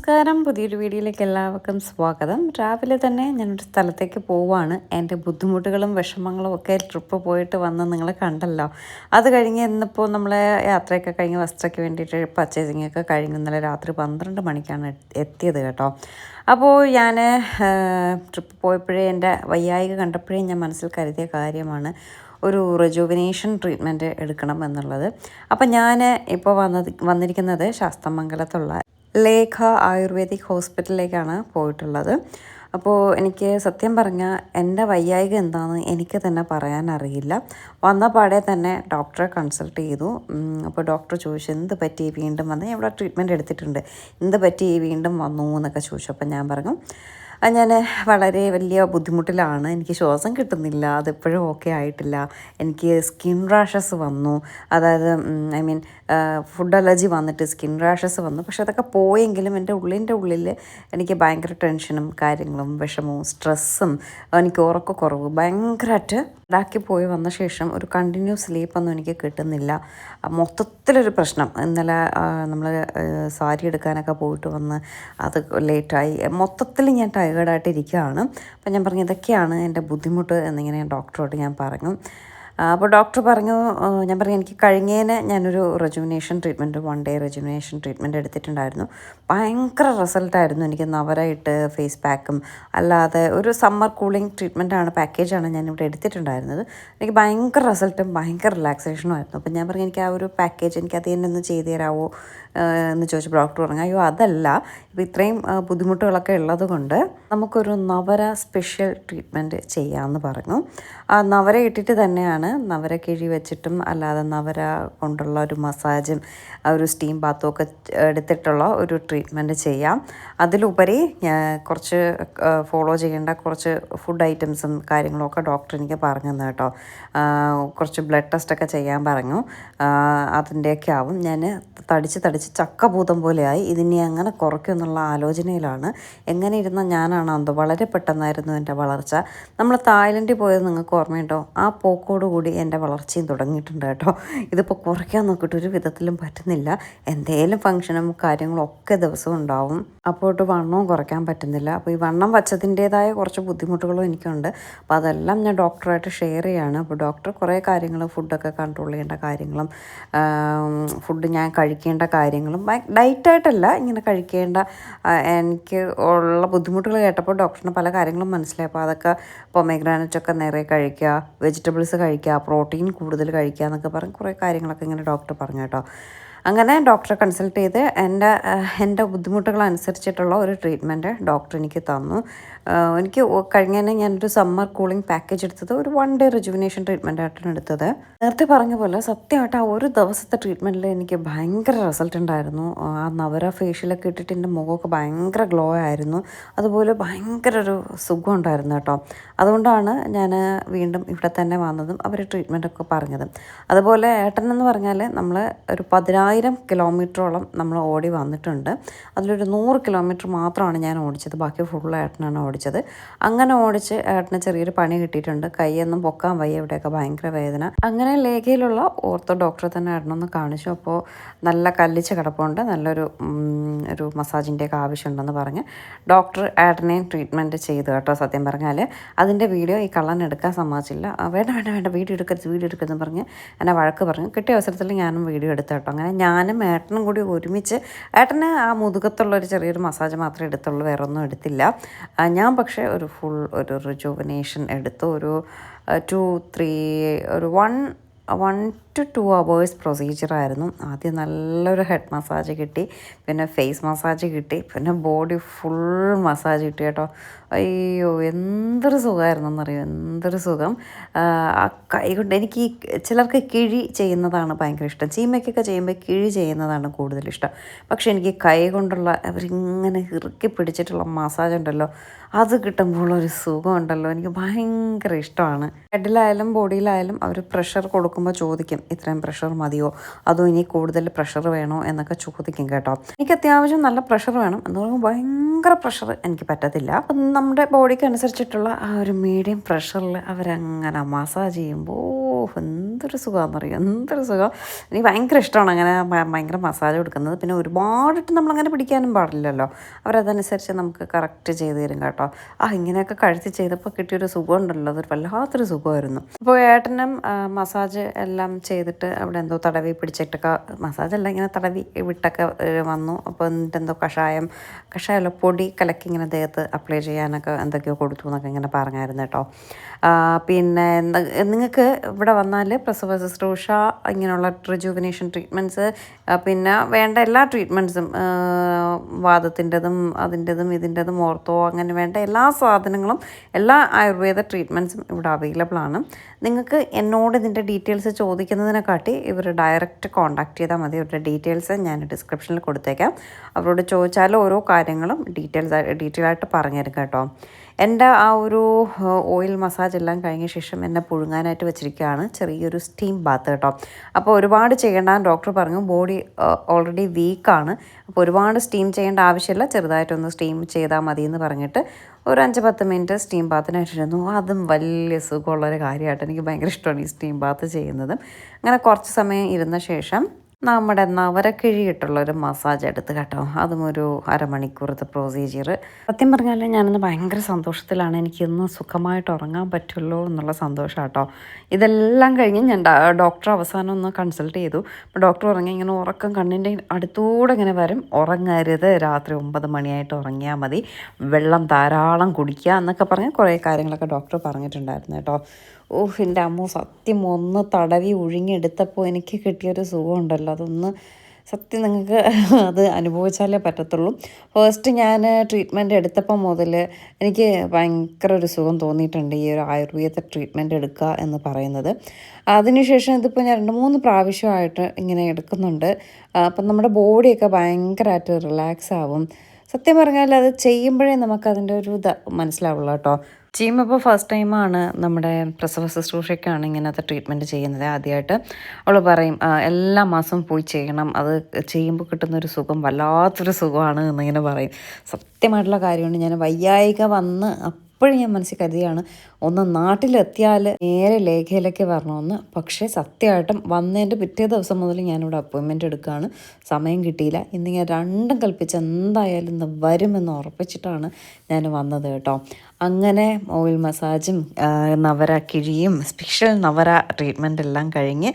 നമസ്കാരം. പുതിയൊരു വീഡിയോയിലേക്ക് എല്ലാവർക്കും സ്വാഗതം. രാവിലെ തന്നെ ഞാനൊരു സ്ഥലത്തേക്ക് പോവാണ്. എൻ്റെ ബുദ്ധിമുട്ടുകളും വിഷമങ്ങളും ഒക്കെ ട്രിപ്പ് പോയിട്ട് വന്ന് നിങ്ങൾ കണ്ടല്ലോ. അത് കഴിഞ്ഞ് ഇന്നിപ്പോൾ നമ്മൾ യാത്രയൊക്കെ കഴിഞ്ഞ് വസ്ത്രയ്ക്ക് വേണ്ടിയിട്ട് പർച്ചേസിംഗ് ഒക്കെ കഴിഞ്ഞ് ഇന്നലെ രാത്രി 12 മണിക്കാണ് എത്തിയത് കേട്ടോ. അപ്പോൾ ഞാൻ ട്രിപ്പ് പോയപ്പോഴേ എൻ്റെ വയ്യായിക കണ്ടപ്പോഴേ ഞാൻ മനസ്സിൽ കരുതിയ കാര്യമാണ് ഒരു റെജുവിനേഷൻ ട്രീറ്റ്മെൻറ്റ് എടുക്കണം എന്നുള്ളത്. അപ്പം ഞാൻ ഇപ്പോൾ വന്നിരിക്കുന്നത് ശാസ്തമംഗലത്തുള്ള ലേഖ ആയുർവേദിക് ഹോസ്പിറ്റലിലേക്കാണ് പോയിട്ടുള്ളത്. അപ്പോൾ എനിക്ക് സത്യം പറഞ്ഞാൽ എൻ്റെ വയ്യായിക എന്താണെന്ന് എനിക്ക് തന്നെ പറയാനറിയില്ല. വന്ന പാടെ തന്നെ ഡോക്ടറെ കൺസൾട്ട് ചെയ്തു. അപ്പോൾ ഡോക്ടർ ചോദിച്ചു എന്ത് പറ്റി വീണ്ടും വന്ന്, ഇവിടെ ട്രീറ്റ്മെൻറ്റ് എടുത്തിട്ടുണ്ട്, എന്ത് പറ്റി വീണ്ടും വന്നു എന്നൊക്കെ ചോദിച്ചു. അപ്പം ഞാൻ പറഞ്ഞു ഞാൻ വളരെ വലിയ ബുദ്ധിമുട്ടിലാണ്, എനിക്ക് ശ്വാസം കിട്ടുന്നില്ല, അതിപ്പോഴും ഓക്കെ ആയിട്ടില്ല, എനിക്ക് സ്കിൻ റാഷസ് വന്നു, അതായത് ഐ മീൻ ഫുഡ് അലർജി വന്നിട്ട് സ്കിൻ റാഷസ് വന്നു. പക്ഷെ അതൊക്കെ പോയെങ്കിലും എൻ്റെ ഉള്ളിൽ എനിക്ക് ഭയങ്കര ടെൻഷനും കാര്യങ്ങളും വിഷമവും സ്ട്രെസ്സും എനിക്ക് ഉറക്കക്കുറവ് ഭയങ്കരമായിട്ട് ഇടാക്കി പോയി വന്ന ശേഷം ഒരു കണ്ടിന്യൂസ് സ്ലീപ്പൊന്നും എനിക്ക് കിട്ടുന്നില്ല. മൊത്തത്തിലൊരു പ്രശ്നം. ഇന്നലെ നമ്മൾ സാരി എടുക്കാനൊക്കെ പോയിട്ട് വന്ന് അത് ലേറ്റായി, മൊത്തത്തിൽ ഞാൻ ടയേർഡായിട്ട് ഇരിക്കുകയാണ്. അപ്പം ഞാൻ പറഞ്ഞു ഇതൊക്കെയാണ് എൻ്റെ ബുദ്ധിമുട്ട് എന്നിങ്ങനെ ഡോക്ടറോട് ഞാൻ പറഞ്ഞു. അപ്പോൾ ഡോക്ടർ പറഞ്ഞു, ഞാൻ പറഞ്ഞു എനിക്ക് കഴിഞ്ഞതിന് ഞാനൊരു rejuvenation treatment 1 day rejuvenation treatment എടുത്തിട്ടുണ്ടായിരുന്നു. ഭയങ്കര റിസൾട്ടായിരുന്നു. എനിക്ക് നവരായിട്ട് ഫേസ് പാക്കും അല്ലാതെ ഒരു സമ്മർ കൂളിംഗ് ട്രീറ്റ്മെൻറ്റാണ്, പാക്കേജാണ് ഞാനിവിടെ എടുത്തിട്ടുണ്ടായിരുന്നത്. എനിക്ക് ഭയങ്കര റിസൾട്ടും ഭയങ്കര റിലാക്സേഷനും ആയിരുന്നു. അപ്പം ഞാൻ പറഞ്ഞു എനിക്ക് ആ ഒരു പാക്കേജ് എനിക്ക് അത് തന്നെ ഒന്ന് ചെയ്തു തരാമോ എന്ന് ചോദിച്ചപ്പോൾ ഡോക്ടർ പറഞ്ഞു അയ്യോ അതല്ല, ഇപ്പോൾ ഇത്രയും ബുദ്ധിമുട്ടുകളൊക്കെ ഉള്ളത് കൊണ്ട് നമുക്കൊരു നവര സ്പെഷ്യൽ ട്രീറ്റ്മെൻറ്റ് ചെയ്യാമെന്ന് പറഞ്ഞു. ആ നവര ഇട്ടിട്ട് തന്നെയാണ്, നവര കിഴി വെച്ചിട്ടും അല്ലാതെ നവര കൊണ്ടുള്ള ഒരു മസാജും ഒരു സ്റ്റീം ബാത്തും ഒക്കെ എടുത്തിട്ടുള്ള ഒരു ട്രീറ്റ്മെൻറ്റ് ചെയ്യാം. അതിലുപരി കുറച്ച് ഫോളോ ചെയ്യേണ്ട കുറച്ച് ഫുഡ് ഐറ്റംസും കാര്യങ്ങളൊക്കെ ഡോക്ടർ എനിക്ക് പറഞ്ഞു തന്നെ കേട്ടോ. കുറച്ച് ബ്ലഡ് ടെസ്റ്റൊക്കെ ചെയ്യാൻ പറഞ്ഞു. അതിൻ്റെയൊക്കെ ആവും. ഞാൻ തടിച്ച് ചക്കഭൂതം പോലെയായി. ഇതിനെ എങ്ങനെ കുറയ്ക്കുമെന്നുള്ള ആലോചനയിലാണ്. എങ്ങനെ ഇരുന്ന ഞാനാണ് എന്തോ വളരെ പെട്ടെന്നായിരുന്നു എൻ്റെ വളർച്ച. നമ്മൾ തായ്ലൻഡിൽ പോയത് നിങ്ങൾക്ക് ഓർമ്മയുണ്ടോ? ആ പോക്കോടുകൂടി എൻ്റെ വളർച്ചയും തുടങ്ങിയിട്ടുണ്ട് കേട്ടോ. ഇതിപ്പോൾ കുറയ്ക്കാൻ നോക്കിയിട്ട് ഒരു വിധത്തിലും പറ്റുന്നില്ല. എന്തെങ്കിലും ഫംഗ്ഷനും കാര്യങ്ങളും ഒക്കെ ദിവസവും ഉണ്ടാവും. അപ്പോട്ട് വണ്ണവും കുറയ്ക്കാൻ പറ്റുന്നില്ല. അപ്പോൾ ഈ വണ്ണം വച്ചതിൻ്റേതായ കുറച്ച് ബുദ്ധിമുട്ടുകളും എനിക്കുണ്ട്. അപ്പോൾ അതെല്ലാം ഞാൻ ഡോക്ടറായിട്ട് ഷെയർ ചെയ്യുകയാണ്. അപ്പോൾ ഡോക്ടർ കുറേ കാര്യങ്ങൾ, ഫുഡൊക്കെ കൺട്രോൾ ചെയ്യേണ്ട കാര്യങ്ങളും ഫുഡ് ഞാൻ കഴിക്കേണ്ട കാര്യങ്ങളും, ഡയറ്റായിട്ടല്ല ഇങ്ങനെ കഴിക്കേണ്ട, എനിക്ക് ഉള്ള ബുദ്ധിമുട്ടുകൾ കേട്ടപ്പോൾ ഡോക്ടറിന് പല കാര്യങ്ങളും മനസ്സിലായി. അപ്പോൾ അതൊക്കെ പൊമഗ്രാനറ്റൊക്കെ നിറയെ കഴിക്കുക, വെജിറ്റബിൾസ് കഴിക്കുക, പ്രോട്ടീൻ കൂടുതൽ കഴിക്കുക എന്നൊക്കെ പറഞ്ഞ് കുറേ കാര്യങ്ങളൊക്കെ ഇങ്ങനെ ഡോക്ടർ പറഞ്ഞു കേട്ടോ. അങ്ങനെ ഡോക്ടറെ കൺസൾട്ട് ചെയ്ത് എൻ്റെ ബുദ്ധിമുട്ടുകളനുസരിച്ചിട്ടുള്ള ഒരു ട്രീറ്റ്മെൻറ്റ് ഡോക്ടർ എനിക്ക് തന്നു. എനിക്ക് കഴിഞ്ഞതിന് ഞാനൊരു സമ്മർ കൂളിംഗ് പാക്കേജ് എടുത്തത് ഒരു 1 ഡേ റിജുവിനേഷൻ ട്രീറ്റ്മെൻ്റ് ആയിട്ടാണ് എടുത്തത്. നേരത്തെ പറഞ്ഞ പോലെ സത്യമായിട്ട് ആ ഒരു ദിവസത്തെ ട്രീറ്റ്മെൻറ്റിൽ എനിക്ക് ഭയങ്കര റിസൾട്ട് ഉണ്ടായിരുന്നു. ആ നവര ഫേഷ്യലൊക്കെ ഇട്ടിട്ട് എൻ്റെ മുഖമൊക്കെ ഭയങ്കര ഗ്ലോ ആയിരുന്നു. അതുപോലെ ഭയങ്കര ഒരു സുഖം ഉണ്ടായിരുന്നു കേട്ടോ. അതുകൊണ്ടാണ് ഞാൻ വീണ്ടും ഇവിടെ തന്നെ വന്നതും അവർ ട്രീറ്റ്മെൻറ്റൊക്കെ പറഞ്ഞതും. അതുപോലെ ഏട്ടനെന്ന് പറഞ്ഞാൽ നമ്മൾ ഒരു 10,000 കിലോമീറ്ററോളം നമ്മൾ ഓടി വന്നിട്ടുണ്ട്. അതിലൊരു 100 കിലോമീറ്റർ മാത്രമാണ് ഞാൻ ഓടിച്ചത്, ബാക്കി ഫുൾ ഏട്ടനാണ് ഓടിച്ചത്. അങ്ങനെ ഓടിച്ച് ഏട്ടന് ചെറിയൊരു പണി കിട്ടിയിട്ടുണ്ട്. കൈയൊന്നും പൊക്കാൻ വയ്യ, ഇവിടെയൊക്കെ ഭയങ്കര വേദന. അങ്ങനെ ലേഖയിലുള്ള ഓർത്തോ ഡോക്ടറെ തന്നെ ഏട്ടനൊന്ന് കാണിച്ചു. അപ്പോൾ നല്ല കല്ലിച്ച് കിടപ്പുണ്ട്, നല്ലൊരു ഒരു മസാജിൻ്റെയൊക്കെ ആവശ്യമുണ്ടെന്ന് പറഞ്ഞ് ഡോക്ടർ ഏട്ടനെയും ട്രീറ്റ്മെൻറ്റ് ചെയ്തു കേട്ടോ. സത്യം പറഞ്ഞാൽ അതിൻ്റെ വീഡിയോ ഈ കള്ളൻ എടുക്കാൻ സമ്മതിച്ചില്ല. വേണ്ട വീഡിയോ എടുക്കരുതെന്ന് പറഞ്ഞ് എന്നെ വഴക്ക് പറഞ്ഞു. കിട്ടിയ അവസരത്തിൽ ഞാനും വീഡിയോ എടുത്തു കേട്ടോ. അങ്ങനെ ഞാനും ഏട്ടനും കൂടി ഒരുമിച്ച്, ഏട്ടന് ആ മുതുകത്തുള്ളൊരു ചെറിയൊരു മസാജ് മാത്രമേ എടുത്തുള്ളൂ, വേറെ ഒന്നും എടുത്തില്ല. ഞാൻ പക്ഷേ ഒരു ഫുൾ ഒരു റിജുവിനേഷൻ എടുത്തു. ഒരു 2-3 ഒരു 1 to 2 hours പ്രൊസീജിയറായിരുന്നു. ആദ്യം നല്ലൊരു ഹെഡ് മസാജ് കിട്ടി, പിന്നെ ഫേസ് മസാജ് കിട്ടി, പിന്നെ ബോഡി ഫുൾ മസാജ് കിട്ടി കേട്ടോ. അയ്യോ എന്തൊരു സുഖമായിരുന്നു എന്നറിയോ, എന്തൊരു സുഖം. ആ കൈ കൊണ്ട് എനിക്ക് ചിലർക്ക് കിഴി ചെയ്യുന്നതാണ് ഭയങ്കര ഇഷ്ടം, ചീമയ്ക്കൊക്കെ ചെയ്യുമ്പോൾ കിഴി ചെയ്യുന്നതാണ് കൂടുതലിഷ്ടം. പക്ഷേ എനിക്ക് കൈ കൊണ്ടുള്ള അവരിങ്ങനെ ഇറുക്കി പിടിച്ചിട്ടുള്ള മസാജ് ഉണ്ടല്ലോ, അത് കിട്ടുമ്പോൾ ഒരു സുഖമുണ്ടല്ലോ, എനിക്ക് ഭയങ്കര ഇഷ്ടമാണ്. ഹെഡിലായാലും ബോഡിയിലായാലും അവർ പ്രഷർ കൊടുക്കുമ്പോൾ ചോദിക്കും ഇത്രയും പ്രഷർ മതിയോ അതോ ഇനി കൂടുതൽ പ്രഷർ വേണോ എന്നൊക്കെ ചോദിക്കും കേട്ടോ. എനിക്ക് അത്യാവശ്യം നല്ല പ്രഷർ വേണം എന്ന് പറയുമ്പോൾ ഭയങ്കര പ്രഷർ എനിക്ക് പറ്റത്തില്ല. നമ്മുടെ ബോഡിക്ക് അനുസരിച്ചിട്ടുള്ള ആ ഒരു മീഡിയം പ്രഷറിൽ അവരങ്ങനെ മസാജ് ചെയ്യുമ്പോൾ എന്തൊരു സുഖമാണെന്നറിയോ, എന്തൊരു സുഖം. എനിക്ക് ഭയങ്കര ഇഷ്ടമാണ് അങ്ങനെ ഭയങ്കര മസാജ് കൊടുക്കുന്നത്. പിന്നെ ഒരുപാടിട്ട് നമ്മളങ്ങനെ പിടിക്കാനും പാടില്ലല്ലോ. അവരതനുസരിച്ച് നമുക്ക് കറക്റ്റ് ചെയ്ത് തരും കേട്ടോ. ഇങ്ങനെയൊക്കെ കഴുത്തി ചെയ്തപ്പോൾ കിട്ടിയൊരു സുഖം ഉണ്ടല്ലോ, അതൊരു വല്ലാത്തൊരു സുഖമായിരുന്നു. അപ്പോൾ ഏട്ടനും മസാജ് എല്ലാം ചെയ്തിട്ട് അവിടെ എന്തോ തടവി പിടിച്ചിട്ടൊക്കെ, മസാജല്ല ഇങ്ങനെ തടവി വിട്ടൊക്കെ വന്നു. അപ്പോൾ എന്നിട്ട് എന്തോ കഷായമല്ല പൊടി കലക്കി ഇങ്ങനെ ദേഹത്ത് അപ്ലൈ ചെയ്യാനൊക്കെ എന്തൊക്കെയോ കൊടുത്തു എന്നൊക്കെ ഇങ്ങനെ പറഞ്ഞായിരുന്നു കേട്ടോ. പിന്നെ നിങ്ങൾക്ക് ഇവിടെ വന്നാൽ പ്രസവ ശുശ്രൂഷ, ഇങ്ങനെയുള്ള റിജുവിനേഷൻ ട്രീറ്റ്മെൻറ്റ്സ്, പിന്നെ വേണ്ട എല്ലാ ട്രീറ്റ്മെൻറ്റ്സും, വാദത്തിൻ്റെതും ഇതിൻ്റെതും ഓർത്തോ, അങ്ങനെ വേണ്ട എല്ലാ സാധനങ്ങളും, എല്ലാ ആയുർവേദ ട്രീറ്റ്മെൻറ്റ്സും ഇവിടെ അവൈലബിൾ ആണ്. നിങ്ങൾക്ക് എന്നോട് ഇതിൻ്റെ ഡീറ്റെയിൽസ് ചോദിക്കുന്നതിനെക്കാട്ടി ഇവർ ഡയറക്റ്റ് കോൺടാക്റ്റ് ചെയ്താൽ മതി. ഇവരുടെ ഡീറ്റെയിൽസ് ഞാൻ ഡിസ്ക്രിപ്ഷനിൽ കൊടുത്തേക്കാം. അവരോട് ചോദിച്ചാൽ ഓരോ കാര്യങ്ങളും ഡീറ്റെയിൽ ആയിട്ട് പറഞ്ഞുതരും കേട്ടോ. എൻ്റെ ആ ഒരു ഓയിൽ മസാജ് എല്ലാം കഴിഞ്ഞ ശേഷം എന്നെ പുഴുങ്ങാനായിട്ട് വെച്ചിരിക്കുകയാണ് ചെറിയൊരു സ്റ്റീം ബാത്ത് കേട്ടോ. അപ്പോൾ ഒരുപാട് ചെയ്യേണ്ടെന്ന് ഡോക്ടർ പറഞ്ഞു. ബോഡി ഓൾറെഡി വീക്കാണ്. അപ്പോൾ ഒരുപാട് സ്റ്റീം ചെയ്യേണ്ട ആവശ്യമില്ല, ചെറുതായിട്ടൊന്ന് സ്റ്റീം ചെയ്താൽ മതി എന്ന് പറഞ്ഞിട്ട് ഒരു 5-10 മിനിറ്റ് സ്റ്റീം ബാത്തിനായിട്ടിരുന്നു. അതും വലിയ സുഖമുള്ളൊരു കാര്യമായിട്ട് എനിക്ക് ഭയങ്കര ഇഷ്ടമാണ് ഈ സ്റ്റീം ബാത്ത് ചെയ്യുന്നത്. അങ്ങനെ കുറച്ച് സമയം ഇരുന്ന ശേഷം നമ്മുടെ നവരക്കിഴിയിട്ടുള്ളൊരു മസാജ് എടുത്ത് കേട്ടോ. അതും ഒരു അരമണിക്കൂറത്തെ പ്രൊസീജിയർ. സത്യം പറഞ്ഞാൽ ഞാനിന്ന് ഭയങ്കര സന്തോഷത്തിലാണ്. എനിക്കിന്ന് സുഖമായിട്ട് ഉറങ്ങാൻ പറ്റുമല്ലോ എന്നുള്ള സന്തോഷം കേട്ടോ. ഇതെല്ലാം കഴിഞ്ഞ് ഞാൻ ഡോക്ടറെ അവസാനം ഒന്ന് കൺസൾട്ട് ചെയ്തു. അപ്പോൾ ഡോക്ടർ പറഞ്ഞ് ഇങ്ങനെ ഉറക്കം കണ്ണിൻ്റെ അടുത്തൂടെ ഇങ്ങനെ വരും, ഉറങ്ങരുത്, രാത്രി 9 മണിയായിട്ട് ഉറങ്ങിയാൽ മതി, വെള്ളം ധാരാളം കുടിക്കുക എന്നൊക്കെ പറഞ്ഞ് കുറേ കാര്യങ്ങളൊക്കെ ഡോക്ടർ പറഞ്ഞിട്ടുണ്ടായിരുന്നു കേട്ടോ. എൻ്റെ അമ്മ സത്യം ഒന്ന് തടവി ഒഴുങ്ങിയെടുത്തപ്പോൾ എനിക്ക് കിട്ടിയൊരു സുഖമുണ്ടല്ലോ, അതൊന്ന് സത്യം നിങ്ങൾക്ക് അത് അനുഭവിച്ചാലേ പറ്റത്തുള്ളൂ. ഫസ്റ്റ് ഞാൻ ട്രീറ്റ്മെൻറ്റ് എടുത്തപ്പോൾ മുതൽ എനിക്ക് ഭയങ്കര ഒരു സുഖം തോന്നിയിട്ടുണ്ട് ഈ ഒരു ആയുർവേദ ട്രീറ്റ്മെൻറ്റ് എടുക്കുക എന്ന് പറയുന്നത്. അതിനുശേഷം ഇതിപ്പോൾ ഞാൻ 2-3 പ്രാവശ്യമായിട്ട് ഇങ്ങനെ എടുക്കുന്നുണ്ട്. അപ്പം നമ്മുടെ ബോഡിയൊക്കെ ഭയങ്കരമായിട്ട് റിലാക്സ് ആവും. സത്യം പറഞ്ഞാൽ അത് ചെയ്യുമ്പോഴേ നമുക്കതിൻ്റെ ഒരു മനസ്സിലാവുള്ളൂ കേട്ടോ. ചെയ്യുമ്പോൾ ഫസ്റ്റ് ടൈമാണ് നമ്മുടെ പ്രസവ ശുശ്രൂഷയ്ക്കാണ് ഇങ്ങനത്തെ ട്രീറ്റ്മെൻറ്റ് ചെയ്യുന്നത്. ആദ്യമായിട്ട് അവൾ പറയും എല്ലാ മാസവും പോയി ചെയ്യണം, അത് ചെയ്യുമ്പോൾ കിട്ടുന്നൊരു സുഖം വല്ലാത്തൊരു സുഖമാണ് എന്നിങ്ങനെ പറയും. സത്യമായിട്ടുള്ള കാര്യമാണ്. ഞാൻ വയ്യായിക വന്ന് അപ്പോഴും ഞാൻ മനസ്സിൽ കരുതിയാണ് ഒന്ന് നാട്ടിലെത്തിയാൽ നേരെ ലേഖയിലേക്ക് വരണമെന്ന്. പക്ഷേ സത്യമായിട്ടും വന്നതിൻ്റെ പിറ്റേ ദിവസം മുതൽ ഞാനിവിടെ അപ്പോയിൻമെൻറ്റ് എടുക്കുകയാണ്. സമയം കിട്ടിയില്ല. ഇന്ന് ഞാൻ രണ്ടും കൽപ്പിച്ച് എന്തായാലും ഇന്ന് വരുമെന്ന് ഉറപ്പിച്ചിട്ടാണ് ഞാൻ വന്നത് കേട്ടോ. അങ്ങനെ ഓയിൽ മസാജും നവര കിഴിയും സ്പെഷ്യൽ നവര ട്രീറ്റ്മെൻ്റ് എല്ലാം കഴിഞ്ഞ്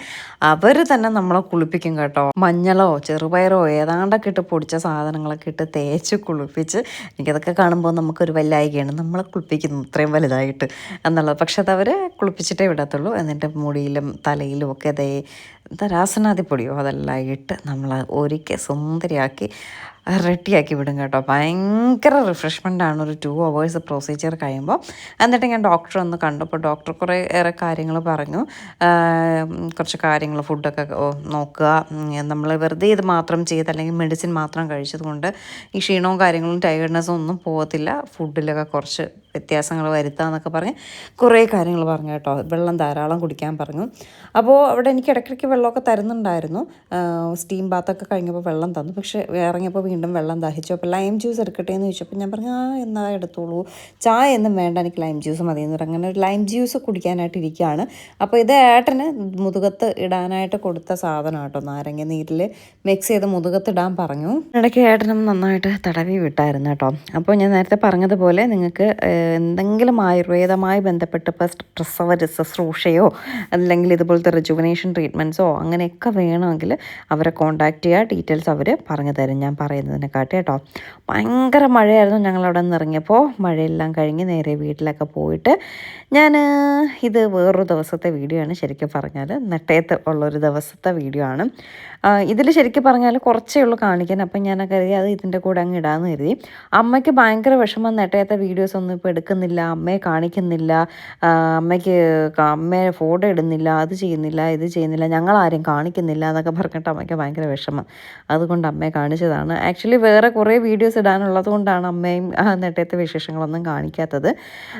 അവർ തന്നെ നമ്മളെ കുളിപ്പിക്കും കേട്ടോ. മഞ്ഞളോ ചെറുപയറോ ഏതാണ്ടൊക്കെ ഇട്ട് പൊടിച്ച സാധനങ്ങളൊക്കെ ഇട്ട് തേച്ച് കുളിപ്പിച്ച്, എനിക്കതൊക്കെ കാണുമ്പോൾ നമുക്കൊരു വല്ലായികയാണ്, നമ്മളെ കുളിപ്പിക്കുന്നു ഇത്രയും വലുതായിട്ട് എന്നുള്ളത്. പക്ഷെ അതവർ കുളിപ്പിച്ചിട്ടേ വിടത്തുള്ളൂ. എന്നിട്ട് മുടിയിലും തലയിലും ഒക്കെ രാസനാദിപ്പൊടിയോ അതെല്ലാം ഇട്ട് നമ്മൾ ഒരുക്കി സുന്ദരിയാക്കി റെഡിയാക്കി വിടും കേട്ടോ. ഭയങ്കര റിഫ്രഷ്മെൻ്റാണ് ഒരു 2 hours പ്രൊസീജിയർ കഴിയുമ്പോൾ. എന്നിട്ട് ഞാൻ ഡോക്ടറെ ഒന്ന് കണ്ടപ്പോൾ ഡോക്ടർ കുറേ ഏറെ കാര്യങ്ങൾ പറഞ്ഞു. കുറച്ച് കാര്യങ്ങൾ, ഫുഡൊക്കെ നോക്കുക, നമ്മൾ വെറുതെ ഇത് മാത്രം ചെയ്ത് അല്ലെങ്കിൽ മെഡിസിൻ മാത്രം കഴിച്ചത് കൊണ്ട് ഈ ക്ഷീണവും കാര്യങ്ങളും ടയർഡ്നെസ്സും ഒന്നും പോകത്തില്ല, ഫുഡിലൊക്കെ കുറച്ച് വ്യത്യാസങ്ങൾ വരുത്താമെന്നൊക്കെ പറഞ്ഞ് കുറേ കാര്യങ്ങൾ പറഞ്ഞു കേട്ടോ. വെള്ളം ധാരാളം കുടിക്കാൻ പറഞ്ഞു. അപ്പോൾ അവിടെ എനിക്ക് ഇടയ്ക്കിടയ്ക്ക് വെള്ളമൊക്കെ തരുന്നുണ്ടായിരുന്നു. സ്റ്റീം ബാത്തൊക്കെ കഴിഞ്ഞപ്പോൾ വെള്ളം തന്നു. പക്ഷേ ഇറങ്ങിയപ്പോൾ വീണ്ടും വെള്ളം ദാഹിച്ചു. അപ്പോൾ ലൈം ജ്യൂസ് എടുക്കട്ടെ എന്ന് ചോദിച്ചപ്പോൾ ഞാൻ പറഞ്ഞു എന്നാൽ എടുത്തോളൂ, ചായ ഒന്നും വേണ്ട, എനിക്ക് ലൈം ജ്യൂസ് മതി എന്ന് പറഞ്ഞു. അങ്ങനെ ഒരു ലൈം ജ്യൂസ് കുടിക്കാനായിട്ട് ഇരിക്കുകയാണ്. അപ്പോൾ ഇത് ഏട്ടന് മുതുകത്ത് ഇടാനായിട്ട് കൊടുത്ത സാധനം കേട്ടോ. നാരങ്ങ നീരിൽ മിക്സ് ചെയ്ത് മുതുകത്ത് ഇടാൻ പറഞ്ഞു. ഇടയ്ക്ക് ഏട്ടനും നന്നായിട്ട് തടവി വിട്ടായിരുന്നു കേട്ടോ. അപ്പോൾ ഞാൻ നേരത്തെ പറഞ്ഞതുപോലെ നിങ്ങൾക്ക് എന്തെങ്കിലും ആയുർവേദമായി ബന്ധപ്പെട്ട് പ്രസവ ശുശ്രൂഷയോ അല്ലെങ്കിൽ ഇതുപോലത്തെ റിജുവനേഷൻ ട്രീറ്റ്മെൻറ്റ്സോ അങ്ങനെയൊക്കെ വേണമെങ്കിൽ അവരെ കോൺടാക്റ്റ് ചെയ്യുക. ഡീറ്റെയിൽസ് അവർ പറഞ്ഞു തരും ഞാൻ പറയുന്നതിനെക്കാട്ടി കേട്ടോ. ഭയങ്കര മഴയായിരുന്നു ഞങ്ങളവിടെ നിന്ന് ഇറങ്ങിയപ്പോൾ. മഴയെല്ലാം കഴിഞ്ഞ് നേരെ വീട്ടിലൊക്കെ പോയിട്ട് ഞാൻ ഇത് വേറൊരു ദിവസത്തെ വീഡിയോ ആണ്. ശരിക്കും പറഞ്ഞാൽ നെട്ടയത്ത് ഉള്ളൊരു ദിവസത്തെ വീഡിയോ ആണ്. ഇതിൽ ശരിക്കും പറഞ്ഞാൽ കുറച്ചേ ഉള്ളൂ കാണിക്കാൻ. അപ്പം ഞാൻ കരുതി അത് ഇതിൻ്റെ കൂടെ അങ്ങ് ഇടാമെന്ന് കരുതി. അമ്മയ്ക്ക് ഭയങ്കര വിഷമം, നെട്ടയത്തെ വീഡിയോസ് ഒന്നും ഇപ്പോൾ എടുക്കുന്നില്ല, അമ്മയെ കാണിക്കുന്നില്ല, അമ്മയെ ഫോട്ടോ ഇടുന്നില്ല, അത് ചെയ്യുന്നില്ല, ഇത് ചെയ്യുന്നില്ല, ഞങ്ങളാരും കാണിക്കുന്നില്ല എന്നൊക്കെ പറഞ്ഞിട്ട് അമ്മയ്ക്ക് ഭയങ്കര വിഷമം. അതുകൊണ്ട് അമ്മയെ കാണിച്ചതാണ്. ആക്ച്വലി വേറെ കുറേ വീഡിയോസ് ഇടാനുള്ളത് കൊണ്ടാണ് അമ്മയും നെട്ടയത്തെ വിശേഷങ്ങളൊന്നും കാണിക്കാത്തത്.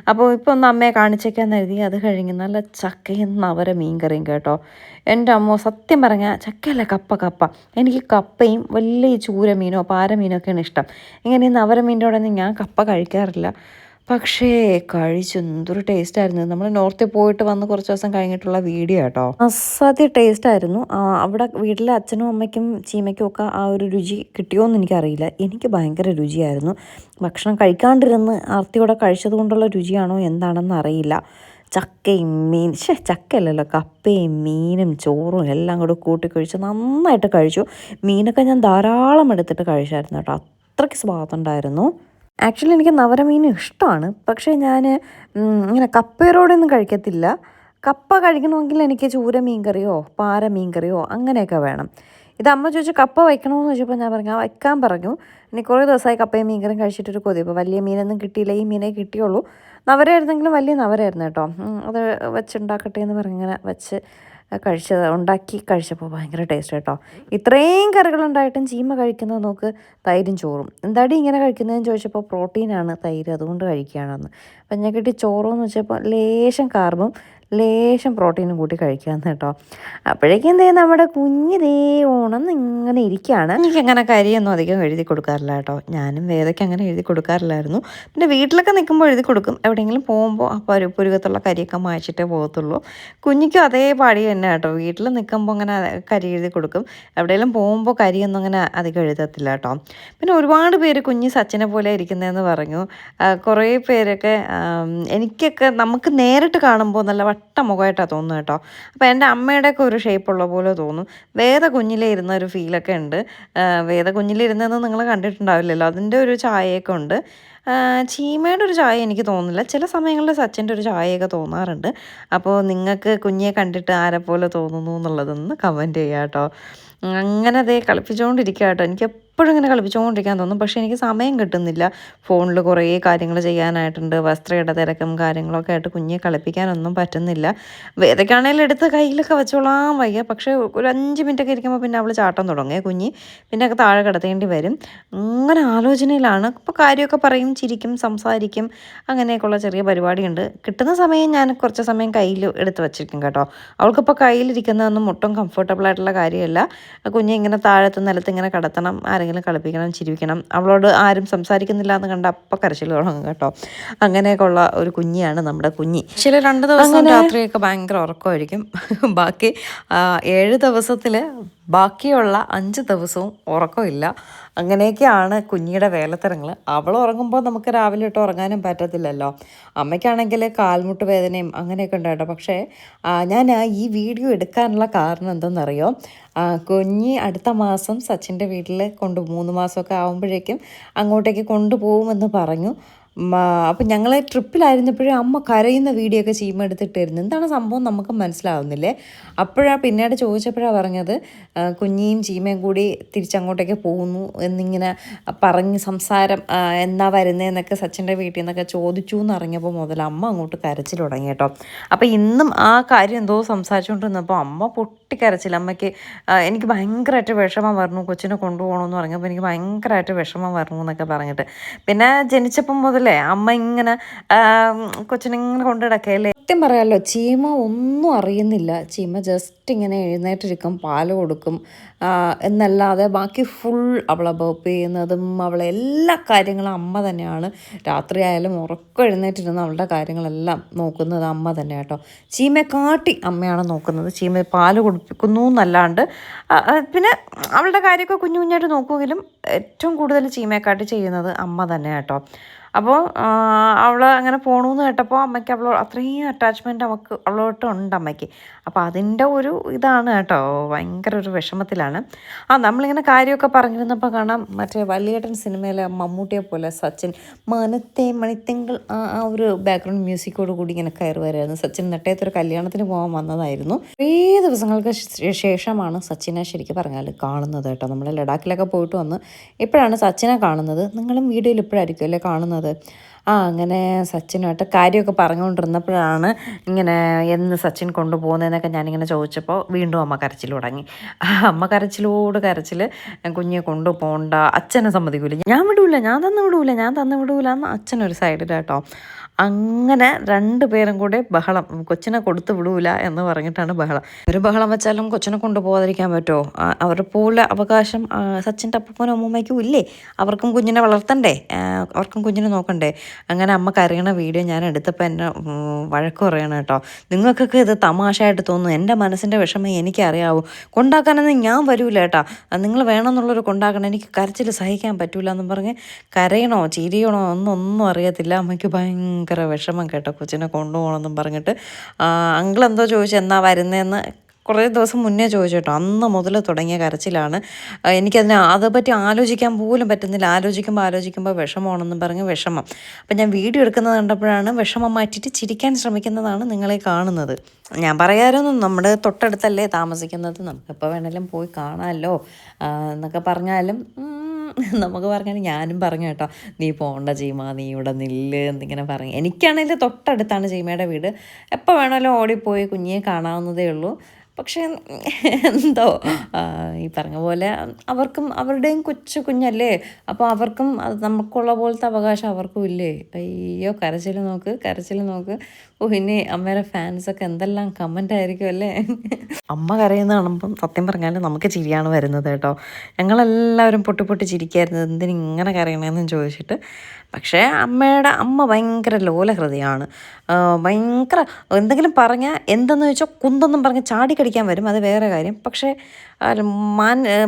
അപ്പോൾ ഇപ്പോൾ ഒന്ന് അമ്മയെ കാണിച്ചേക്കാന്ന് കരുതി. അത് കഴിഞ്ഞ് നല്ല ചക്കയും നവര മീൻകറിയും കേട്ടോ. എൻ്റെ അമ്മ സത്യം പറഞ്ഞാൽ ചക്കയല്ല കപ്പ. എനിക്ക് കപ്പയും വലിയ ചൂര മീനോ പാരമീനോ ഒക്കെയാണ് ഇഷ്ടം. ഇങ്ങനെ ഈ നവര മീനിൻ്റെ കൂടെ ഞാൻ കപ്പ കഴിക്കാറില്ല. പക്ഷേ കഴിച്ചു എന്തൊരു ടേസ്റ്റായിരുന്നു. നമ്മൾ നോർത്തിൽ പോയിട്ട് വന്ന് കുറച്ച് ദിവസം കഴിഞ്ഞിട്ടുള്ള വീഡിയോ കേട്ടോ. അസാധ്യ ടേസ്റ്റായിരുന്നു. അവിടെ വീട്ടിലെ അച്ഛനും അമ്മയ്ക്കും ചീമയ്ക്കും ഒക്കെ ആ ഒരു രുചി കിട്ടിയോയെന്ന് എനിക്കറിയില്ല. എനിക്ക് ഭയങ്കര രുചിയായിരുന്നു. ഭക്ഷണം കഴിക്കാണ്ടിരുന്ന് ആർത്തിയോടെ കഴിച്ചത് കൊണ്ടുള്ള രുചിയാണോ എന്താണെന്ന് അറിയില്ല. ചക്കയും ചക്കയല്ലല്ലോ, കപ്പയും മീനും ചോറും എല്ലാം കൂടെ കൂട്ടിക്കഴിച്ച് നന്നായിട്ട് കഴിച്ചു. മീനൊക്കെ ഞാൻ ധാരാളം എടുത്തിട്ട് കഴിച്ചായിരുന്നു കേട്ടോ. അത്രയ്ക്ക് സ്വാദുണ്ടായിരുന്നു. ആക്ച്വലി എനിക്ക് നവരമീൻ ഇഷ്ടമാണ്. പക്ഷേ ഞാൻ ഇങ്ങനെ കപ്പയോടൊന്നും കഴിക്കത്തില്ല. കപ്പ കഴിക്കണമെങ്കിൽ എനിക്ക് ചൂര മീൻ കറിയോ പാര മീൻ കറിയോ അങ്ങനെയൊക്കെ വേണം. ഇത് അമ്മ ചോദിച്ചു കപ്പ വയ്ക്കണമെന്ന് ചോദിച്ചപ്പോൾ ഞാൻ പറഞ്ഞു വയ്ക്കാൻ പറഞ്ഞു. ഇനി കുറേ ദിവസമായി കപ്പയും മീൻ കറിയും കഴിച്ചിട്ടൊരു കൊതി. ഇപ്പോൾ വലിയ മീനൊന്നും കിട്ടിയില്ല, ഈ മീനേ കിട്ടിയുള്ളൂ. നവരായിരുന്നെങ്കിലും വലിയ നവരായിരുന്നു കേട്ടോ. അത് വെച്ചുണ്ടാക്കട്ടെ എന്ന് പറഞ്ഞിങ്ങനെ വെച്ച് ഉണ്ടാക്കി കഴിച്ചപ്പോൾ ഭയങ്കര ടേസ്റ്റ് കേട്ടോ. ഇത്രയും കറികളുണ്ടായിട്ടും ചീമ കഴിക്കുന്നത് നോക്ക്, തൈരും ചോറും. എന്താടി ഇങ്ങനെ കഴിക്കുന്നതെന്ന് ചോദിച്ചപ്പോൾ പ്രോട്ടീനാണ് തൈര്, അതുകൊണ്ട് കഴിക്കുകയാണെന്ന്. അപ്പം ഞാൻ കിട്ടി ചോറെന്ന് വെച്ചപ്പോൾ ലേശം കാർബും ലേശം പ്രോട്ടീനും കൂട്ടി കഴിക്കാമെന്ന് കേട്ടോ. അപ്പോഴേക്കും എന്തേ നമ്മുടെ കുഞ്ഞിതേ ഓണം ഇങ്ങനെ ഇരിക്കുകയാണ്. എനിക്കങ്ങനെ കരിയൊന്നും അധികം എഴുതി കൊടുക്കാറില്ല കേട്ടോ. ഞാനും വേദയ്ക്ക് അങ്ങനെ എഴുതി കൊടുക്കാറില്ലായിരുന്നു. പിന്നെ വീട്ടിലൊക്കെ നിൽക്കുമ്പോൾ എഴുതി കൊടുക്കും. എവിടെയെങ്കിലും പോകുമ്പോൾ അപ്പോൾ പുരുകത്തുള്ള കരിയൊക്കെ മായ്ച്ചിട്ടേ പോകത്തുള്ളൂ. കുഞ്ഞിക്കും അതേ പാടി തന്നെ കേട്ടോ. വീട്ടിൽ നിൽക്കുമ്പോൾ അങ്ങനെ കരി എഴുതി കൊടുക്കും. എവിടെയെങ്കിലും പോകുമ്പോൾ കരിയൊന്നും അങ്ങനെ അധികം എഴുതത്തില്ല കേട്ടോ. പിന്നെ ഒരുപാട് പേര് കുഞ്ഞ് സച്ചിനെ പോലെ ഇരിക്കുന്നതെന്ന് പറഞ്ഞു. കുറേ പേരൊക്കെ എനിക്കൊക്കെ നമുക്ക് നേരിട്ട് കാണുമ്പോൾ നല്ല വട്ട മുഖമായിട്ടാണ് തോന്നുന്നത് കേട്ടോ. അപ്പോൾ എൻ്റെ അമ്മയുടെയൊക്കെ ഒരു ഷേപ്പുള്ള പോലെ തോന്നും. വേദ കുഞ്ഞിലേ ഇരുന്ന ഒരു ഫീലൊക്കെ ഉണ്ട്. വേദ കുഞ്ഞിലിരുന്നതെന്ന് നിങ്ങൾ കണ്ടിട്ടുണ്ടാവില്ലല്ലോ, അതിൻ്റെ ഒരു ചായയൊക്കെ ഉണ്ട്. ചീമയുടെ ഒരു ചായ എനിക്ക് തോന്നുന്നില്ല. ചില സമയങ്ങളിൽ സച്ചിൻ്റെ ഒരു ചായയൊക്കെ തോന്നാറുണ്ട്. അപ്പോൾ നിങ്ങൾക്ക് കുഞ്ഞിയെ കണ്ടിട്ട് ആരെ പോലെ തോന്നുന്നു എന്നുള്ളതൊന്ന് കമൻറ്റ് ചെയ്യാം കേട്ടോ. അങ്ങനെ അതേ കളിപ്പിച്ചുകൊണ്ടിരിക്കുക കേട്ടോ. എനിക്ക് എപ്പോഴും ഇങ്ങനെ കളിപ്പിച്ചുകൊണ്ടിരിക്കാൻ തോന്നും. പക്ഷേ എനിക്ക് സമയം കിട്ടുന്നില്ല. ഫോണിൽ കുറേ കാര്യങ്ങൾ ചെയ്യാനായിട്ടുണ്ട്. വസ്ത്രയുടെ തിരക്കും കാര്യങ്ങളൊക്കെ ആയിട്ട് കുഞ്ഞിയെ കളിപ്പിക്കാനൊന്നും പറ്റുന്നില്ല. വേദയ്ക്കാണെങ്കിലും എടുത്ത് കയ്യിലൊക്കെ വെച്ചോളാൻ വയ്യ. പക്ഷേ ഒരു 5 മിനിറ്റൊക്കെ ഇരിക്കുമ്പോൾ പിന്നെ അവൾ ചാട്ടം തുടങ്ങി കുഞ്ഞി. പിന്നെ ഒക്കെ താഴെ കിടത്തേണ്ടി വരും. അങ്ങനെ ആലോചനയിലാണ്. ഇപ്പോൾ കാര്യമൊക്കെ പറയും, ചിരിക്കും, സംസാരിക്കും. അങ്ങനെയൊക്കെയുള്ള ചെറിയ പരിപാടിയുണ്ട്. കിട്ടുന്ന സമയം ഞാൻ കുറച്ച് സമയം കയ്യിൽ എടുത്ത് വെച്ചിരിക്കും കേട്ടോ. അവൾക്കിപ്പോൾ കയ്യിലിരിക്കുന്നതൊന്നും ഒട്ടും കംഫർട്ടബിൾ ആയിട്ടുള്ള കാര്യമല്ല. കുഞ്ഞെ ഇങ്ങനെ താഴത്ത് നിലത്ത് ഇങ്ങനെ കിടത്തണം, ആരെങ്കിലും കളിപ്പിക്കണം, ചിരിപ്പിക്കണം. അവളോട് ആരും സംസാരിക്കുന്നില്ല എന്ന് കണ്ട അപ്പം കരച്ചിൽ തുടങ്ങും കേട്ടോ. അങ്ങനെയൊക്കെ ഉള്ള ഒരു കുഞ്ഞിയാണ് നമ്മുടെ കുഞ്ഞി. ചില 2 ദിവസം രാത്രിയൊക്കെ ഭയങ്കര ഉറക്കമായിരിക്കും. ബാക്കി 7 ദിവസത്തിൽ ബാക്കിയുള്ള 5 ദിവസവും ഉറക്കമില്ല. അങ്ങനെയൊക്കെയാണ് കുഞ്ഞിയുടെ വേലത്തരങ്ങൾ. അവൾ ഉറങ്ങുമ്പോൾ നമുക്ക് രാവിലെ ഇട്ട് ഉറങ്ങാനും പറ്റത്തില്ലല്ലോ. അമ്മയ്ക്കാണെങ്കിൽ കാൽമുട്ട് വേദനയും അങ്ങനെയൊക്കെ ഉണ്ട് കേട്ടോ. പക്ഷേ ഞാൻ ഈ വീഡിയോ എടുക്കാനുള്ള കാരണം എന്തെന്നറിയോ, കുഞ്ഞി അടുത്ത മാസം സച്ചിൻ്റെ വീട്ടിൽ 3 മാസമൊക്കെ ആകുമ്പോഴേക്കും അങ്ങോട്ടേക്ക് കൊണ്ടുപോകുമെന്ന് പറഞ്ഞു. അപ്പം ഞങ്ങൾ ട്രിപ്പിലായിരുന്നപ്പോഴും അമ്മ കരയുന്ന വീഡിയോ ഒക്കെ ചീമ എടുത്തിട്ടായിരുന്നു. എന്താണ് സംഭവം നമുക്ക് മനസ്സിലാവുന്നില്ലേ. അപ്പോഴാണ് പിന്നീട് ചോദിച്ചപ്പോഴാണ് പറഞ്ഞത് കുഞ്ഞിയും ചീമയും കൂടി തിരിച്ചങ്ങോട്ടേക്ക് പോകുന്നു എന്നിങ്ങനെ പറഞ്ഞ് സംസാരം എന്നാ വരുന്നതെന്നൊക്കെ സച്ചിൻ്റെ വീട്ടിൽ നിന്നൊക്കെ ചോദിച്ചു എന്നറിഞ്ഞപ്പോൾ മുതൽ അമ്മ അങ്ങോട്ട് കരച്ചിൽ തുടങ്ങി കേട്ടോ. അപ്പോൾ ഇന്നും ആ കാര്യം എന്തോ സംസാരിച്ചുകൊണ്ടിരുന്നപ്പോൾ അമ്മ പൊട്ടിക്കരച്ചില്ല. അമ്മയ്ക്ക് എനിക്ക് ഭയങ്കരമായിട്ട് വിഷമം വരണം, കൊച്ചിനെ കൊണ്ടുപോകണമെന്ന് പറഞ്ഞപ്പോൾ എനിക്ക് ഭയങ്കരമായിട്ട് വിഷമം വരണം എന്നൊക്കെ പറഞ്ഞിട്ട്. പിന്നെ ജനിച്ചപ്പം മുതലേ അമ്മ ഇങ്ങനെ കൊച്ചിനിങ്ങനെ കൊണ്ടു നടക്കുകയല്ലേ. സത്യം പറയാമല്ലോ, ചീമ ഒന്നും അറിയുന്നില്ല. ചീമ ജസ്റ്റ് ഇങ്ങനെ എഴുന്നേറ്റിരിക്കും, പാല് കൊടുക്കും എന്നല്ലാതെ ബാക്കി ഫുൾ അവളെ ബേപ്പ് ചെയ്യുന്നതും അവളെ എല്ലാ കാര്യങ്ങളും അമ്മ തന്നെയാണ്. രാത്രിയായാലും ഉറക്കം എഴുന്നേറ്റിരുന്ന് അവളുടെ കാര്യങ്ങളെല്ലാം നോക്കുന്നത് അമ്മ തന്നെ കേട്ടോ. ചീമയെ കാട്ടി അമ്മയാണ് നോക്കുന്നത്. ചീമ പാല് കൊടുപ്പിക്കുന്നു എന്നല്ലാണ്ട് പിന്നെ അവളുടെ കാര്യമൊക്കെ കുഞ്ഞു കുഞ്ഞായിട്ട് നോക്കുമെങ്കിലും ഏറ്റവും കൂടുതൽ ചീമയെക്കാട്ടി ചെയ്യുന്നത് അമ്മ തന്നെ കേട്ടോ. അപ്പോൾ അവൾ അങ്ങനെ പോകണമെന്ന് കേട്ടപ്പോൾ അമ്മയ്ക്ക് അത്രയും അറ്റാച്ച്മെൻറ്റ് അവളോട്ട് ഉണ്ട് അമ്മയ്ക്ക്. അപ്പോൾ അതിൻ്റെ ഒരു ഇതാണ് കേട്ടോ, ഭയങ്കര ഒരു വിഷമത്തിലാണ്. നമ്മളിങ്ങനെ കാര്യമൊക്കെ പറഞ്ഞിരുന്നപ്പോൾ കാണാം മറ്റേ വലിയേട്ടൻ സിനിമയിലെ മമ്മൂട്ടിയെ പോലെ സച്ചിൻ മനത്തെ മണിത്തിങ്കൾ ആ ഒരു ബാക്ക്ഗ്രൗണ്ട് മ്യൂസിക്കോട് കൂടി ഇങ്ങനെ കയറി വരുമായിരുന്നു. സച്ചിൻ നെട്ടയത്തൊരു കല്യാണത്തിന് പോകാൻ വന്നതായിരുന്നു. കുറേ ദിവസങ്ങൾക്ക് ശേഷമാണ് സച്ചിനെ ശരിക്കും പറഞ്ഞാൽ കാണുന്നത് കേട്ടോ. നമ്മൾ ലഡാക്കിലൊക്കെ പോയിട്ട് വന്ന് ഇപ്പോഴാണ് സച്ചിനെ കാണുന്നത്. നിങ്ങളും വീഡിയോയിൽ ഇപ്പോഴായിരിക്കും അല്ലേ കാണുന്നത്. അങ്ങനെ സച്ചിനായിട്ട് കാര്യമൊക്കെ പറഞ്ഞുകൊണ്ടിരുന്നപ്പോഴാണ് ഇങ്ങനെ എന്ന് സച്ചിൻ കൊണ്ടുപോകുന്നതെന്നൊക്കെ ഞാനിങ്ങനെ ചോദിച്ചപ്പോൾ വീണ്ടും അമ്മ കരച്ചിൽ തുടങ്ങി. അമ്മ കരച്ചിൽ കുഞ്ഞെ കൊണ്ടുപോകണ്ട, അച്ഛനെ സമ്മതിക്കൂല, ഞാൻ തന്നു വിടൂല എന്ന് അച്ഛനൊരു സൈഡിൽ കേട്ടോ. അങ്ങനെ 2 പേരും കൂടെ ബഹളം, കൊച്ചിനെ കൊടുത്തു വിടൂല എന്ന് പറഞ്ഞിട്ടാണ് ബഹളം. ഒരു ബഹളം വെച്ചാലും കൊച്ചിനെ കൊണ്ടുപോകാതിരിക്കാൻ പറ്റുമോ? അവരുടെ പോലെ അവകാശം സച്ചിൻ്റെ അപ്പനും അമ്മൂമ്മയ്ക്കും ഇല്ലേ? അവർക്കും കുഞ്ഞിനെ വളർത്തണ്ടേ, അവർക്കും കുഞ്ഞിനെ നോക്കണ്ടേ? അങ്ങനെ അമ്മ കരയണ വീഡിയോ ഞാൻ എടുത്തപ്പോൾ എന്നെ വഴക്ക് പറയണം കേട്ടോ. നിങ്ങൾക്കൊക്കെ ഇത് തമാശയായിട്ട് തോന്നുന്നു, എൻ്റെ മനസ്സിൻ്റെ വിഷമം എനിക്കറിയാവൂ, കൊണ്ടാക്കാനൊന്നും ഞാൻ വരൂല കേട്ടോ, നിങ്ങൾ വേണമെന്നുള്ളൊരു കൊണ്ടാക്കണം, എനിക്ക് കരച്ചിൽ സഹിക്കാൻ പറ്റൂല എന്നും പറഞ്ഞ് കരയണോ ചിരിയണോ ഒന്നും അറിയത്തില്ല. അമ്മയ്ക്ക് ഭയങ്കര വിഷമം കേട്ടോ കൊച്ചിനെ കൊണ്ടുപോകണമെന്നും പറഞ്ഞിട്ട്. അങ്കിൾ എന്തോ ചോദിച്ചു എന്നാ വരുന്നതെന്ന് കുറേ ദിവസം മുന്നേ ചോദിച്ചു കേട്ടോ. അന്ന് മുതൽ തുടങ്ങിയ കരച്ചിലാണ്. അതേപ്പറ്റി ആലോചിക്കാൻ പോലും പറ്റുന്നില്ല. ആലോചിക്കുമ്പോൾ വിഷമമാണെന്നും പറഞ്ഞ് വിഷമം. അപ്പം ഞാൻ വീഡിയോ എടുക്കുന്നത് കണ്ടപ്പോഴാണ് വിഷമം മാറ്റിയിട്ട് ചിരിക്കാൻ ശ്രമിക്കുന്നതാണ് നിങ്ങളെ കാണുന്നത്. ഞാൻ പറയാമായിരുന്നു നമ്മുടെ തൊട്ടടുത്തല്ലേ താമസിക്കുന്നത്, നമുക്കെപ്പോൾ വേണമെങ്കിലും പോയി കാണാമല്ലോ എന്നൊക്കെ പറഞ്ഞാലും നമുക്ക് പറഞ്ഞാൽ ഞാനും പറഞ്ഞു കേട്ടോ, നീ പോണ്ട ചീമ, നീ ഇവിടെ നില്ല് എന്നിങ്ങനെ പറഞ്ഞു. എനിക്കാണെങ്കിൽ തൊട്ടടുത്താണ് ചീമയുടെ വീട്, എപ്പോൾ വേണമെങ്കിലും ഓടിപ്പോയി കുഞ്ഞിയെ കാണാവുന്നതേ ഉള്ളൂ. പക്ഷേ എന്തോ ഈ പറഞ്ഞ പോലെ അവർക്കും അവരുടെയും കുഞ്ഞല്ലേ, അപ്പോൾ അവർക്കും അത് നമുക്കുള്ള പോലത്തെ അവകാശം അവർക്കും ഇല്ലേ. അയ്യോ കരച്ചിൽ നോക്ക്. ഓ ഇനി അമ്മയുടെ ഫാൻസൊക്കെ എന്തെല്ലാം കമൻ്റ് ആയിരിക്കും അല്ലേ. അമ്മ കരയുന്ന കാണുമ്പം സത്യം പറഞ്ഞാൽ നമുക്ക് ചിരിയാണ് വരുന്നത് കേട്ടോ. ഞങ്ങളെല്ലാവരും പൊട്ടി ചിരിക്കായിരുന്നു, എന്തിനിങ്ങനെ കരയണമെന്ന് ചോദിച്ചിട്ട്. പക്ഷേ അമ്മ ഭയങ്കര ലോലഹൃദയമാണ്. ഭയങ്കര എന്തെങ്കിലും പറഞ്ഞാൽ എന്തെന്ന് വെച്ചാൽ കുന്തെന്നും പറഞ്ഞ് ചാടിക്കടിക്കാൻ വരും, അത് വേറെ കാര്യം. പക്ഷേ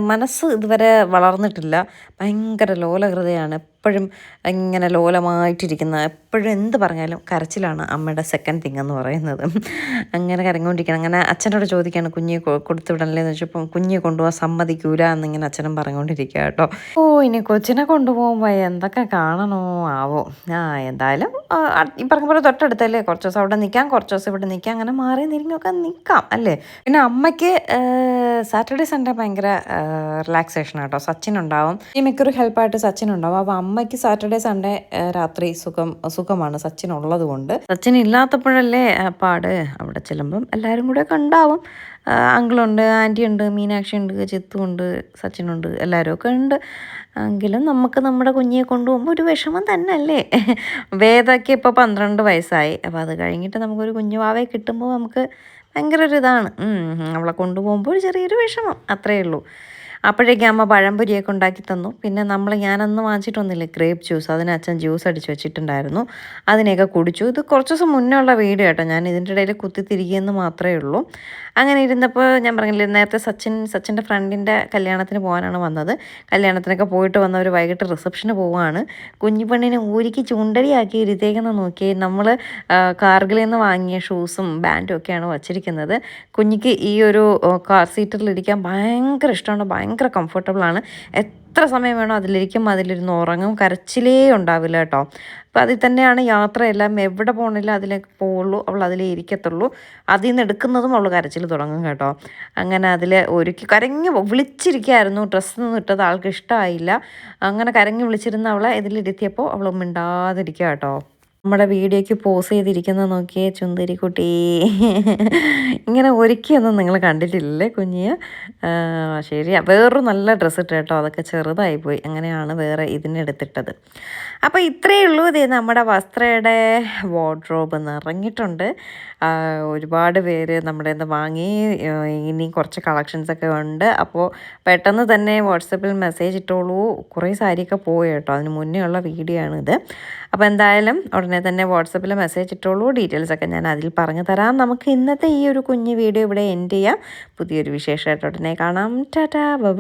മനസ്സ് ഇതുവരെ വളർന്നിട്ടില്ല. ഭയങ്കര ലോലഹൃദയമാണ്, എപ്പോഴും ഇങ്ങനെ ലോലമായിട്ടിരിക്കുന്ന, എപ്പോഴും എന്ത് പറഞ്ഞാലും കരച്ചിലാണ് അമ്മയുടെ സെക്കൻഡ് തിങ് എന്ന് പറയുന്നത്. അങ്ങനെ കരഞ്ഞുകൊണ്ടിരിക്കണം. അങ്ങനെ അച്ഛനോട് ചോദിക്കുകയാണ് കുഞ്ഞിയെ കൊടുത്തുവിടണല്ലേന്ന് വെച്ചപ്പം കുഞ്ഞിയെ കൊണ്ടുപോകാൻ സമ്മതിക്കൂല എന്നിങ്ങനെ അച്ഛനും പറഞ്ഞുകൊണ്ടിരിക്കുക കേട്ടോ. ഇനി കൊച്ചിനെ കൊണ്ടുപോകുമ്പോൾ എന്തൊക്കെ കാണണോ ആവോ. എന്തായാലും ഈ പറഞ്ഞ പോലെ തൊട്ടടുത്തല്ലേ, കുറച്ച് ദിവസം അവിടെ നിൽക്കാം, കുറച്ച് ദിവസം ഇവിടെ നിൽക്കാം, അങ്ങനെ മാറി തിരിഞ്ഞൊക്കെ നിൽക്കാം അല്ലേ. പിന്നെ അമ്മയ്ക്ക് സാറ്റർഡേ സൺഡേ ഭയങ്കര റിലാക്സേഷൻ കേട്ടോ. സച്ചിൻ ഉണ്ടാവും, ഈ മിക്കൊരു ഹെൽപ്പായിട്ട് സച്ചിൻ ഉണ്ടാവും. അപ്പോൾ അമ്മയ്ക്ക് സാറ്റർഡേ സൺഡേ രാത്രി സുഖമാണ് സച്ചിൻ ഉള്ളത് കൊണ്ട്. സച്ചിൻ ഇല്ലാത്തപ്പോഴല്ലേ പാട്. അവിടെ ചെല്ലുമ്പം എല്ലാവരും കൂടെ ഒക്കെ ഉണ്ടാവും. അങ്കിളുണ്ട്, ആൻറ്റി ഉണ്ട്, മീനാക്ഷി ഉണ്ട്, ചിത്തു ഉണ്ട്, സച്ചിനുണ്ട്, എല്ലാവരും ഒക്കെ ഉണ്ട്. എങ്കിലും നമുക്ക് നമ്മുടെ കുഞ്ഞിയെ കൊണ്ടുപോകുമ്പോൾ ഒരു വിഷമം തന്നെ അല്ലേ. വേദയ്ക്ക് ഇപ്പോൾ 12 വയസ്സായി. അപ്പോൾ അത് കഴിഞ്ഞിട്ട് നമുക്കൊരു കുഞ്ഞു വാവയെ കിട്ടുമ്പോൾ നമുക്ക് ഭയങ്കര ഒരു ഇതാണ്. അവളെ കൊണ്ടുപോകുമ്പോൾ ഒരു ചെറിയൊരു വിഷമം, അത്രയേ ഉള്ളൂ. അപ്പോഴേക്കും അമ്മ പഴംപൊരിയൊക്കെ ഉണ്ടാക്കി തന്നു. പിന്നെ ഞാനന്ന് വാങ്ങിച്ചിട്ടൊന്നുമില്ല ഗ്രേപ്പ് ജ്യൂസ്, അതിന് അച്ഛൻ ജ്യൂസ് അടിച്ച് വെച്ചിട്ടുണ്ടായിരുന്നു, അതിനെയൊക്കെ കുടിച്ചു. ഇത് കുറച്ച് ദിവസം മുന്നേ ഉള്ള വീഡിയോ കേട്ടോ, ഞാൻ ഇതിൻ്റെ ഇടയിൽ കുത്തിത്തിരിക്കുകയെന്ന് മാത്രമേ ഉള്ളൂ. അങ്ങനെ ഇരുന്നപ്പോൾ ഞാൻ പറഞ്ഞില്ലേ നേരത്തെ സച്ചിൻ്റെ ഫ്രണ്ടിൻ്റെ കല്യാണത്തിന് പോകാനാണ് വന്നത്. കല്യാണത്തിനൊക്കെ പോയിട്ട് വന്നവർ വൈകിട്ട് റിസപ്ഷന് പോവുകയാണ്. കുഞ്ഞിപ്പെണ്ണിനെ ഊരിക്ക് ചുണ്ടരിയാക്കി ഇരുത്തേക്കുന്ന നോക്കി. നമ്മൾ കാർഗിലിൽ നിന്ന് വാങ്ങിയ ഷൂസും ബാൻഡും ഒക്കെയാണ് വച്ചിരിക്കുന്നത്. കുഞ്ഞിക്ക് ഈ ഒരു കാർ സീറ്ററിലിരിക്കാൻ ഭയങ്കര ഇഷ്ടമാണ്, ഭയങ്കര കംഫർട്ടബിളാണ്. എത്ര സമയം വേണോ അതിലിരുന്ന് ഉറങ്ങും, കരച്ചിലേ ഉണ്ടാവില്ല കേട്ടോ. അപ്പോൾ അതിൽ തന്നെയാണ് യാത്രയെല്ലാം, എവിടെ പോകണില്ല അതിലേക്ക് പോവുള്ളൂ, അവൾ അതിലേ ഇരിക്കത്തുള്ളൂ. അതിൽ നിന്ന് എടുക്കുന്നതും അവൾ കരച്ചിൽ തുടങ്ങും കേട്ടോ. അങ്ങനെ അതിൽ കരഞ്ഞ് വിളിച്ചിരിക്കുകയായിരുന്നു. ഡ്രസ്സൊന്നും ഇട്ടത് ആൾക്ക് ഇഷ്ടമായില്ല. അങ്ങനെ കരഞ്ഞ് വിളിച്ചിരുന്ന അവളെ ഇതിലിരുത്തിയപ്പോൾ അവൾ മിണ്ടാതിരിക്കുക കേട്ടോ. നമ്മുടെ വീഡിയോയ്ക്ക് പോസ് ചെയ്തിരിക്കുന്നത് നോക്കിയേ ചുന്ദരിക്കുട്ടി. ഇങ്ങനെ ഒരുക്കിയൊന്നും നിങ്ങൾ കണ്ടിട്ടില്ലേ കുഞ്ഞിയെ. ശരിയാ, വേറൊരു നല്ല ഡ്രസ്സ് ഇട്ട് കേട്ടോ, അതൊക്കെ ചെറുതായിപ്പോയി, അങ്ങനെയാണ് വേറെ ഇതിനെടുത്തിട്ടത്. അപ്പോൾ ഇത്രയേ ഉള്ളൂ. ഇത് നമ്മുടെ വസ്ത്രയുടെ വാർഡ്രോബ് നിറഞ്ഞിട്ടുണ്ട്. ഒരുപാട് പേര് നമ്മുടെ ഇത് വാങ്ങി, ഇനി കുറച്ച് കളക്ഷൻസൊക്കെ ഉണ്ട്. അപ്പോൾ പെട്ടെന്ന് തന്നെ വാട്സപ്പിൽ മെസ്സേജ് ഇട്ടോളൂ. കുറേ സാരിയൊക്കെ പോയി കേട്ടോ, അതിന് മുന്നേ ഉള്ള വീഡിയോ ആണിത്. അപ്പോൾ എന്തായാലും ഉടനെ തന്നെ വാട്സപ്പിൽ മെസ്സേജ് ഇട്ടോളൂ. ഡീറ്റെയിൽസൊക്കെ ഞാൻ അതിൽ പറഞ്ഞു തരാം. നമുക്ക് ഇന്നത്തെ ഈ ഒരു കുഞ്ഞു വീഡിയോ ഇവിടെ എൻഡ് ചെയ്യാം. പുതിയൊരു വിശേഷമായിട്ട് ഉടനെ കാണാം. Tata bye.